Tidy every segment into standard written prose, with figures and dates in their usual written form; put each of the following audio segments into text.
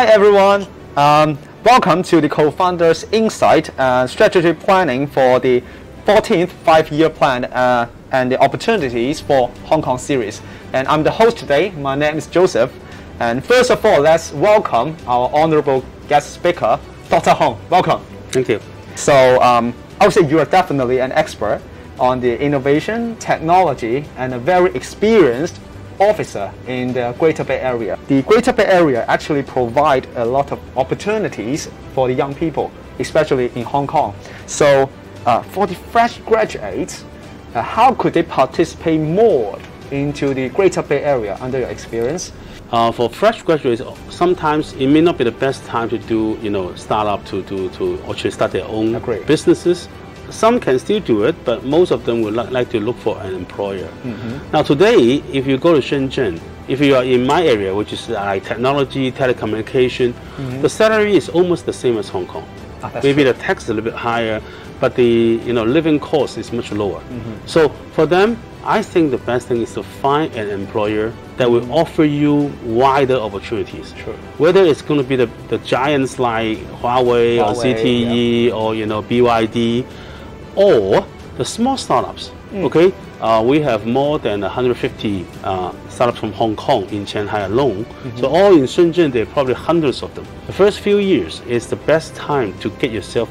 Hi everyone, welcome to the Co-Founders Insight and Strategy Planning for the 14th 5-year plan and the opportunities for Hong Kong series. And I'm the host today. My name is Joseph. And first of all, let's welcome our honorable guest speaker, Dr. Hong. Welcome. Thank you. So I would say you are definitely an expert on the innovation, technology, and a very experienced officer in the Greater Bay Area. The Greater Bay Area actually provide a lot of opportunities for the young people, especially in Hong Kong. So for the fresh graduates, how could they participate more into the Greater Bay Area under your experience? For fresh graduates, sometimes it may not be the best time to do, startup to actually start their own businesses. Some can still do it, but most of them would like to look for an employer. Now today, if you go to Shenzhen, if you are in my area, which is technology, telecommunication, the salary is almost the same as Hong Kong. Maybe the tax is a little bit higher, but the living cost is much lower. So for them, I think the best thing is to find an employer that will offer you wider opportunities. Whether it's going to be the giants like Huawei or CTE or BYD, or the small startups. Okay, we have more than 150 startups from Hong Kong in Shanghai alone. So all in Shenzhen, there are probably hundreds of them. The first few years is the best time to get yourself,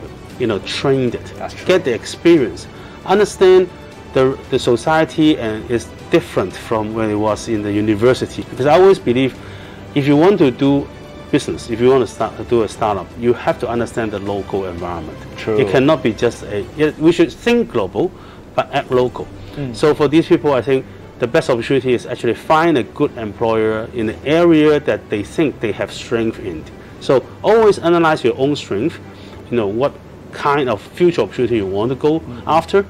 trained it, get the experience, understand the society, and it's different from when it was in the university. Because I always believe, if you want to do business, if you want to do a startup, you have to understand the local environment. It cannot be just we should think global, but act local. So for these people, I think the best opportunity is actually find a good employer in the area that they think they have strength in. So always analyze your own strength, what kind of future opportunity you want to go after,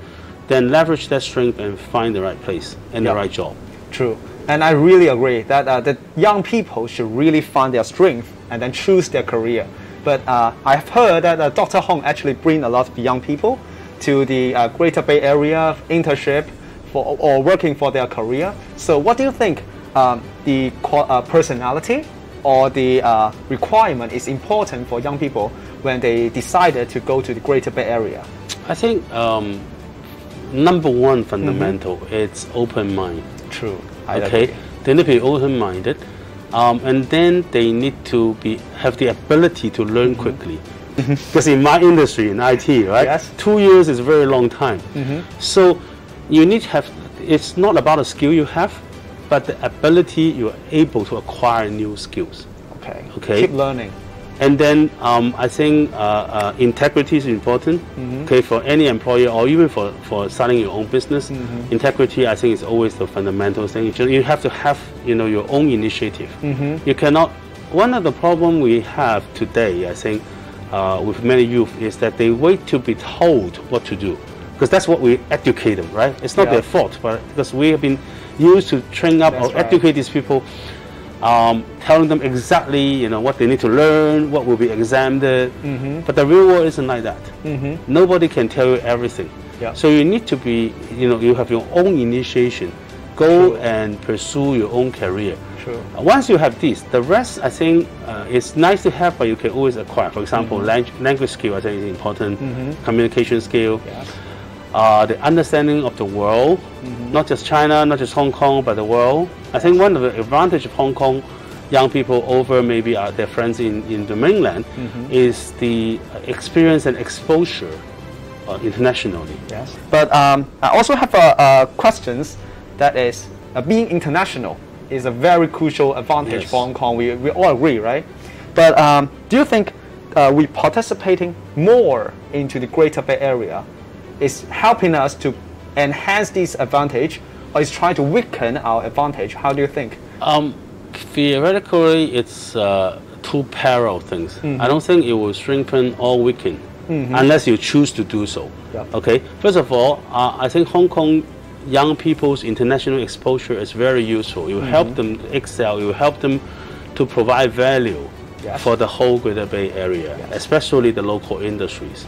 then leverage that strength and find the right place and the right job. True. And I really agree that the young people should really find their strength and then choose their career. But I've heard that Dr. Hong actually bring a lot of young people to the Greater Bay Area internship or working for their career. So what do you think the personality or the requirement is important for young people when they decided to go to the Greater Bay Area? I think number one fundamental, it's open mind. True. Okay, they need to be open-minded, and then they need to have the ability to learn quickly. Because in my industry, in IT, right, 2 years is a very long time. So you need to have. It's not about the skill you have, but the ability you are able to acquire new skills. Okay. Keep learning. And then I think integrity is important. Okay, for any employer or even for starting your own business, integrity I think is always the fundamental thing. You have to have your own initiative. You cannot. One of the problems we have today, I think, with many youth is that they wait to be told what to do, because that's what we educate them. Right? It's not their fault, but because we have been used to train up or educate these people. Telling them exactly what they need to learn, what will be examined, but the real world isn't like that. Nobody can tell you everything. So you need to be, you have your own initiation. Go and pursue your own career. Once you have this, the rest I think it's nice to have, but you can always acquire. For example, language skill I think is important. Communication skill. The understanding of the world, not just China, not just Hong Kong, but the world. I think one of the advantages of Hong Kong young people over maybe their friends in the mainland is the experience and exposure internationally. But I also have questions that is being international is a very crucial advantage for Hong Kong. We all agree, right? But do you think we participating more into the Greater Bay Area is helping us to enhance this advantage, or is trying to weaken our advantage? How do you think? Theoretically, it's two parallel things. I don't think it will strengthen or weaken unless you choose to do so. Okay. First of all, I think Hong Kong young people's international exposure is very useful. It will help them excel. It will help them to provide value for the whole Greater Bay Area, especially the local industries.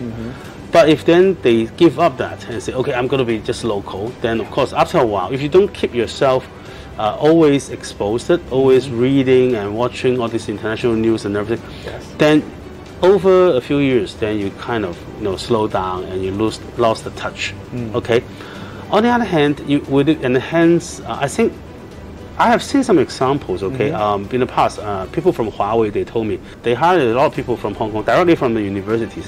But if then they give up that and say, okay, I'm going to be just local, then of course after a while, if you don't keep yourself always exposed it, always reading and watching all this international news and everything, then over a few years, then you kind of slow down and you lost the touch. Okay. On the other hand, you would enhance. I think I have seen some examples. Okay. In the past, people from Huawei, they told me they hired a lot of people from Hong Kong directly from the universities.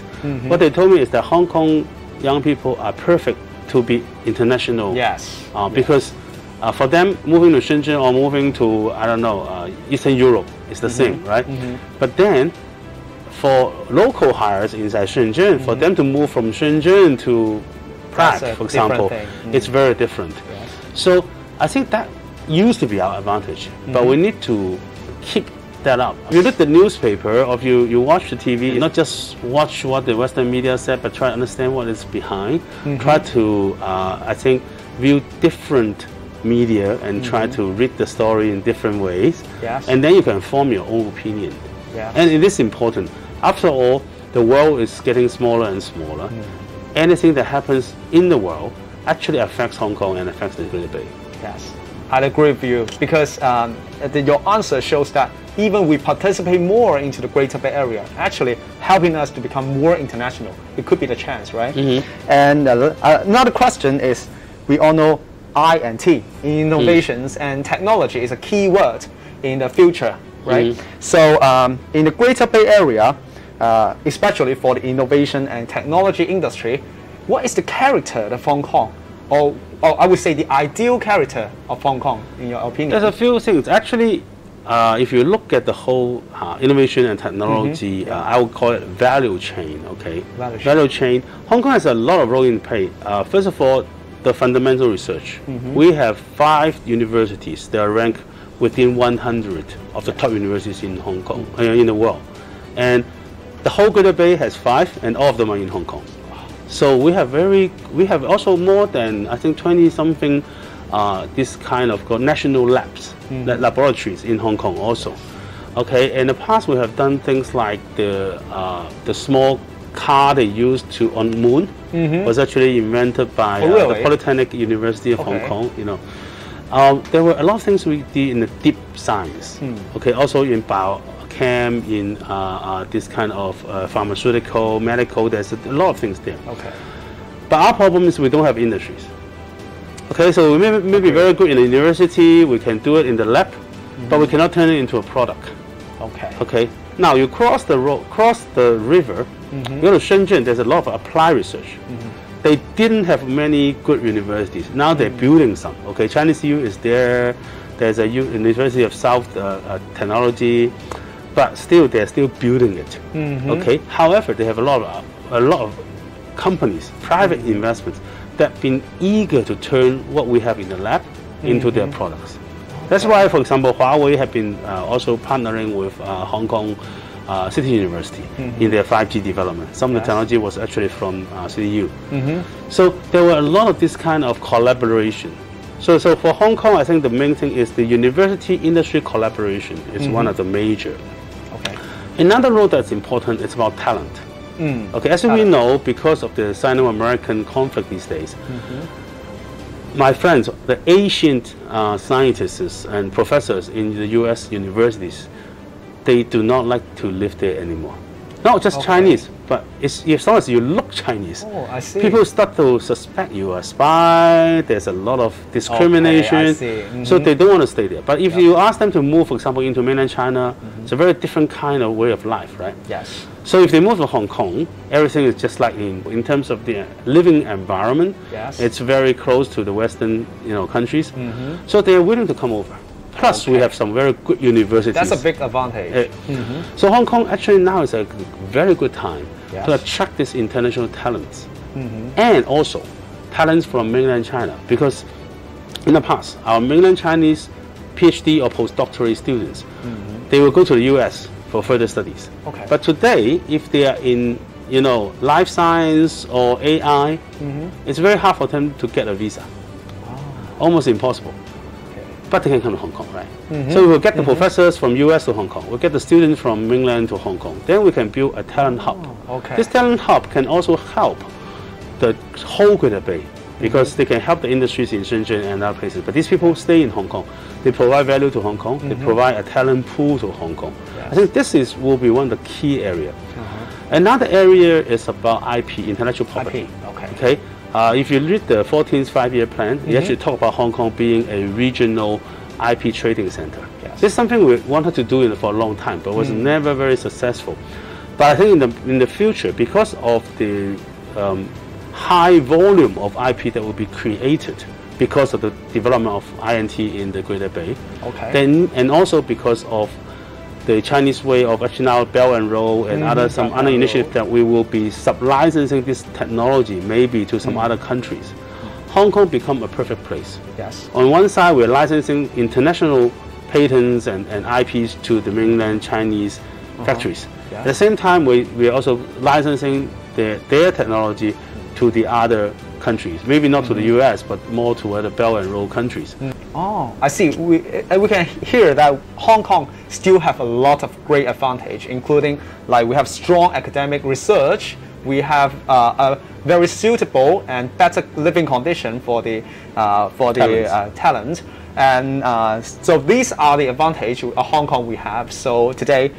What they told me is that Hong Kong young people are perfect to be international. Because for them, moving to Shenzhen or moving to, I don't know, Eastern Europe is the same, right? But then, for local hires inside Shenzhen, for them to move from Shenzhen to Prague, for example, it's very different. So I think that used to be our advantage, but we need to keep that up. If you read the newspaper or if you watch the TV, not just watch what the Western media said, but try to understand what is behind. Try to, I think, view different media and try to read the story in different ways. And then you can form your own opinion. And it is important. After all, the world is getting smaller and smaller. Anything that happens in the world actually affects Hong Kong and affects the Greater Bay. I agree with you because your answer shows that even we participate more into the Greater Bay Area, actually helping us to become more international. It could be the chance, right? And another question is, we all know I&T, innovations and technology is a key word in the future, right? So in the Greater Bay Area, especially for the innovation and technology industry, what is the character of Hong Kong? Or I would say the ideal character of Hong Kong, in your opinion? There's a few things. Actually, if you look at the whole innovation and technology, I would call it value chain, okay? Value chain. Hong Kong has a lot of role in play. First of all, the fundamental research. We have 5 universities that are ranked within 100 of the top universities in Hong Kong, in the world. And the whole Greater Bay has 5, and all of them are in Hong Kong. So we have also more than, I think, 20-something this kind of national labs, laboratories in Hong Kong also. Okay, in the past we have done things like the small car they used on moon was actually invented by the Polytechnic University of Hong Kong. There were a lot of things we did in the deep science. Okay, also in biochem, in this kind of pharmaceutical, medical. There's a lot of things there. But our problem is we don't have industries. Okay, so we may be very good in the university. We can do it in the lab, but we cannot turn it into a product. Okay. Now you cross the road, cross the river. You go to Shenzhen. There's a lot of applied research. They didn't have many good universities. Now they're building some. Okay, Chinese U is there. There's a University of South Technology, but still they're still building it. Okay. However, they have a lot of companies, private investments that have been eager to turn what we have in the lab into their products. That's why, for example, Huawei have been also partnering with Hong Kong City University in their 5G development. Some of the technology was actually from CityU. So there were a lot of this kind of collaboration. So for Hong Kong, I think the main thing is the university-industry collaboration is one of the major. Another role that's important is about talent. Okay, as we know, because of the Sino-American conflict these days, my friends, the Asian scientists and professors in the U.S. universities, they do not like to live there anymore. Not just Chinese, but as long as you look Chinese, people start to suspect you are a spy. There's a lot of discrimination, so they don't want to stay there. But if you ask them to move, for example, into mainland China, it's a very different kind of way of life, right? So if they move to Hong Kong, everything is just like in terms of the living environment. It's very close to the Western countries, so they are willing to come over. Plus, we have some very good universities. That's a big advantage. So Hong Kong actually now is a very good time to attract these international talents. And also talents from mainland China. Because in the past, our mainland Chinese PhD or postdoctoral students, they will go to the US for further studies. But today, if they are in life science or AI, it's very hard for them to get a visa. Almost impossible. But they can come to Hong Kong, right? So we'll get the professors from US to Hong Kong. We'll get the students from mainland to Hong Kong. Then we can build a talent hub. This talent hub can also help the whole Greater Bay because they can help the industries in Shenzhen and other places. But these people stay in Hong Kong. They provide value to Hong Kong. They provide a talent pool to Hong Kong. Yes. I think will be one of the key areas. Another area is about IP, intellectual property. IP. Okay. If you read the 14th five-year plan, it actually talk about Hong Kong being a regional IP trading center. Yes. This is something we wanted to do for a long time, but was never very successful. But I think in the future, because of the high volume of IP that will be created because of the development of INT in the Greater Bay, and also because of the Chinese way of actually now Belt and Road and some other initiatives that we will be sub-licensing this technology maybe to some other countries. Hong Kong become a perfect place. Yes. On one side, we're licensing international patents and IPs to the mainland Chinese factories. Yeah. At the same time, we're also licensing their technology to the other countries. Maybe not to the US, but more to the Belt and Road countries. Oh, I see. We can hear that Hong Kong still have a lot of great advantage, including like we have strong academic research. We have a very suitable and better living condition for the talent, and so these are the advantage of Hong Kong we have. So today,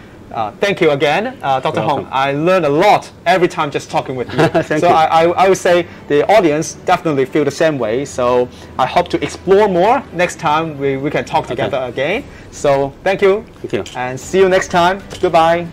thank you again, Dr. Hong. I learned a lot every time just talking with you. Thank you. I would say the audience definitely feel the same way. So I hope to explore more next time we can talk together again. So thank you. Thank you. And see you next time. Goodbye.